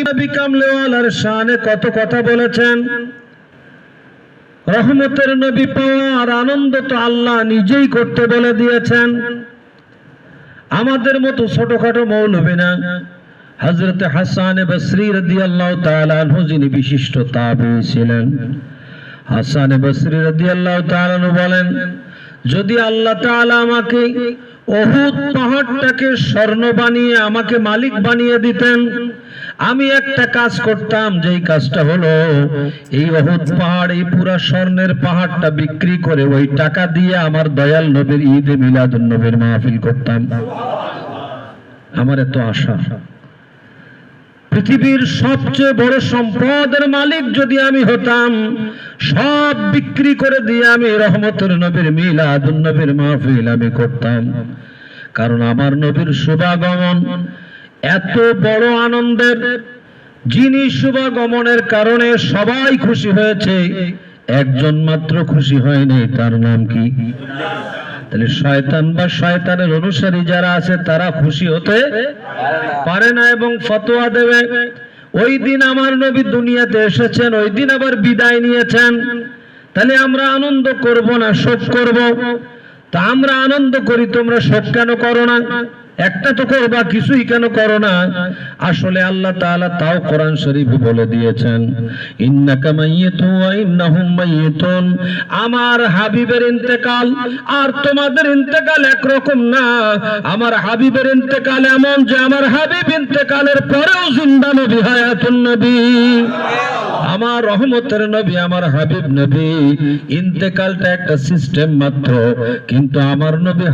নবী কামলেওয়ালার শানে কত কথা বলেছেন। রহমতের নবী পাওয়ার আনন্দ তো আল্লাহ নিজেই করতে বলে দিয়েছেন। আমাদের মতো ছোটখাটো মৌলবী না, হযরত হাসান বসরি রাদিয়াল্লাহু তাআলা আনহু যিনি বিশিষ্ট তাবেঈ ছিলেন, হাসান বসরি রাদিয়াল্লাহু তাআলা আনহু বলেন, যদি আল্লাহ তাআলা আমাকে উহুদ পাহাড়টাকে স্বর্ণ বানিয়ে আমাকে মালিক বানিয়ে দিতেন, আমি একটা কাজ করতাম, যেই কাজটা হলো এই উহুদ পাহাড়, এই পুরা স্বর্ণের পাহাড়টা বিক্রি করে ওই টাকা দিয়ে আমার দয়াল নবীর ঈদে মিলাদুন নবীর মাহফিল করতাম। আমার এত আশা, পৃথিবীর সবচেয়ে বড় সম্পদের মালিক যদি আমি হতাম, সব বিক্রি করে দিয়ে আমি রহমতের নবীর মিলাদুন নবীর মাহফিল আমি করতাম। কারণ আমার নবীর শুভাগমন এত বড় আনন্দের, যিনি শুভাগমনের কারণে সবাই খুশি হয়েছে, একজন মাত্র খুশি হয়নি, তার নাম কি? তাহলে শয়তান বা শয়তানের অনুসারী যারা আছে তারা খুশি হতে পারে না এবং ফতোয়া দেবে। ওই দিন আমার নবী দুনিয়াতে এসেছেন, ওই দিন আবার বিদায় নিয়েছেন, তাহলে আমরা আনন্দ করব না শোক করব? তা আমরা আনন্দ করি, তোমরা শোক কেন করো না? একটা তো করবা, কিছুই কেন করো না? আসলে আল্লাহ তাআলা তাও কোরআন শরীফে বলে দিয়েছেন, ইন্নাকা মাইয়িতুন ওয়া ইন্নাহুম মাইয়িতুন। আমার হাবিবের ইন্তেকাল আর তোমাদের ইন্তেকাল একরকম না। আমার হাবিবের ইন্তেকাল এমন যে আমার হাবিব ইন্তেকালের পরেও জিন্দা নবী, হায়াতুন নবী। আমার রহমতের নবী, আমার হাবিব নবী, ইন্তেকালটা একটা সিস্টেম মাত্র, কিন্তু আমার নবী